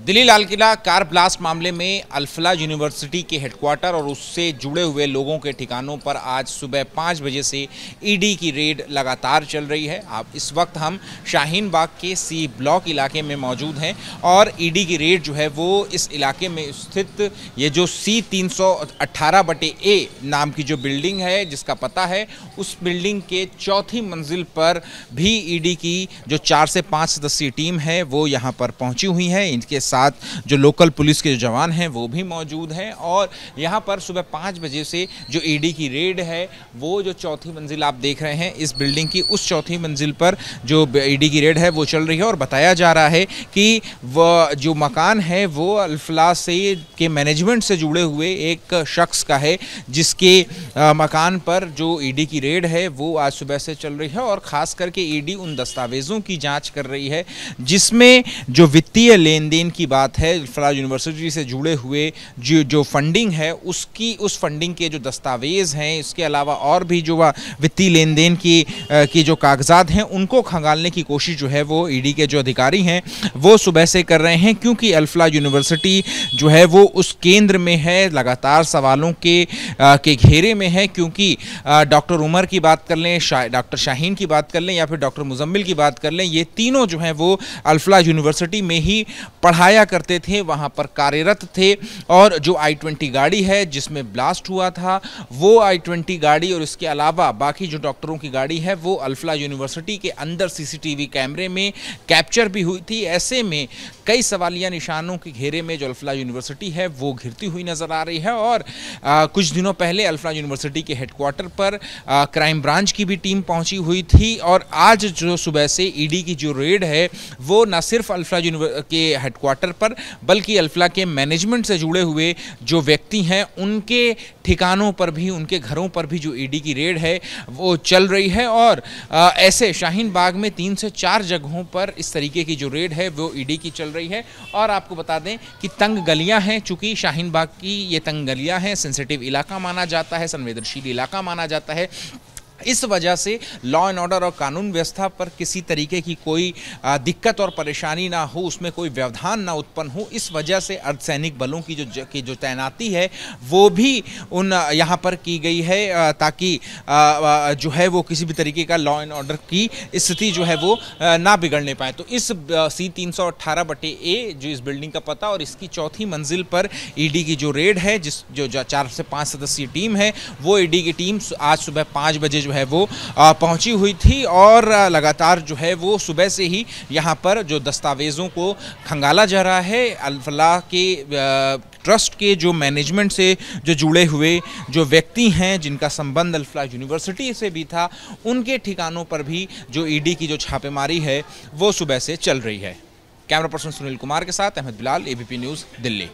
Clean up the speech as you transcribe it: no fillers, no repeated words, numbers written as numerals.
Delhi Lal Qila car blast मामले में Al Falah university के हेडक्वार्टर और उससे जुड़े हुए लोगों के ठिकानों पर आज सुबह 5 बजे से ईडी की रेड लगातार चल रही है। अब इस वक्त हम शाहीन बाग के सी ब्लॉक इलाके में मौजूद हैं और ईडी की रेड जो है वो इस इलाके में स्थित ये जो C318/A नाम की जो बिल्डिंग है जिसका पता है, उस बिल्डिंग के चौथी मंजिल पर भी ईडी की जो 4 से 5 सदस्यीय टीम है वो यहाँ पर पहुँची हुई है। इनके साथ जो लोकल पुलिस के जो जवान हैं वो भी मौजूद हैं और यहाँ पर सुबह 5 बजे से जो ईडी की रेड है वो जो चौथी मंजिल आप देख रहे हैं, इस बिल्डिंग की उस चौथी मंजिल पर जो ईडी की रेड है वो चल रही है। और बताया जा रहा है कि वह जो मकान है वो अल-फलाह से के मैनेजमेंट से जुड़े हुए एक शख्स का है, जिसके मकान पर जो ईडी की रेड है वो आज सुबह से चल रही है। और ख़ास करके ईडी उन दस्तावेज़ों की जांच कर रही है जिसमें जो वित्तीय लेन देन की बात है, अल-फलाह यूनिवर्सिटी से जुड़े हुए जो फंडिंग है उस फंडिंग के जो दस्तावेज़ हैं, इसके अलावा और भी जो वित्तीय लेन देन की जो कागजात हैं उनको खंगालने की कोशिश जो है वो ईडी के जो अधिकारी हैं वो सुबह से कर रहे हैं। क्योंकि अल-फलाह यूनिवर्सिटी जो है वो उस केंद्र में है, लगातार सवालों के घेरे में है। क्योंकि डॉक्टर उमर की बात कर लें, डॉक्टर शाहीन की बात कर लें या फिर डॉक्टर मुजम्मिल की बात कर लें, ये तीनों जो हैं वो अल-फलाह यूनिवर्सिटी में ही पढ़ाया करते थे, वहाँ पर कार्यरत थे। और जो I-20 गाड़ी है जिसमें ब्लास्ट हुआ था, वो I-20 गाड़ी और इसके अलावा बाकी जो डॉक्टरों की गाड़ी है वो अल-फलाह यूनिवर्सिटी के अंदर सीसीटीवी कैमरे में कैप्चर भी हुई थी। ऐसे में कई सवालिया निशानों के घेरे में जो अल-फलाह यूनिवर्सिटी है वो घिरती हुई नज़र आ रही है। और कुछ दिनों पहले अल-फलाह यूनिवर्सिटी के हेडक्वार्टर पर क्राइम ब्रांच की भी टीम पहुंची हुई थी। और आज जो सुबह से ईडी की जो रेड है वो न सिर्फ अल-फलाह के हेडक्वार्टर पर बल्कि अल-फलाह के मैनेजमेंट से जुड़े हुए जो व्यक्ति हैं उनके ठिकानों पर भी, उनके घरों पर भी जो ईडी की रेड है वो चल रही है। और ऐसे शाहीन बाग में 3 से 4 जगहों पर इस तरीके की जो रेड है वो ईडी की चल रही है। और आपको बता दें कि तंग गलियां हैं, चूँकि शाहीन बाग की ये तंग गलियां हैं, सेंसिटिव इलाका माना जाता है, संवेदनशील इलाका माना जाता है। इस वजह से लॉ एंड ऑर्डर और कानून व्यवस्था पर किसी तरीके की कोई दिक्कत और परेशानी ना हो, उसमें कोई व्यवधान ना उत्पन्न हो, इस वजह से अर्धसैनिक बलों की जो तैनाती है वो भी यहाँ पर की गई है, ताकि जो है वो किसी भी तरीके का लॉ एंड ऑर्डर की स्थिति जो है वो ना बिगड़ने पाए। तो इस C318/A जो इस बिल्डिंग का पता और इसकी चौथी मंजिल पर ईडी की जो रेड है, जो 4 से 5 सदस्यीय टीम है, वो ईडी की टीम आज सुबह 5 बजे जो है वो पहुंची हुई थी। और लगातार जो है वो सुबह से ही यहाँ पर जो दस्तावेज़ों को खंगाला जा रहा है। अल-फलाह के ट्रस्ट के जो मैनेजमेंट से जो जुड़े हुए जो व्यक्ति हैं जिनका संबंध अल-फलाह यूनिवर्सिटी से भी था, उनके ठिकानों पर भी जो ईडी की जो छापेमारी है वो सुबह से चल रही है। कैमरा पर्सन सुनील कुमार के साथ अहमद बिलाल, ABP न्यूज़, दिल्ली।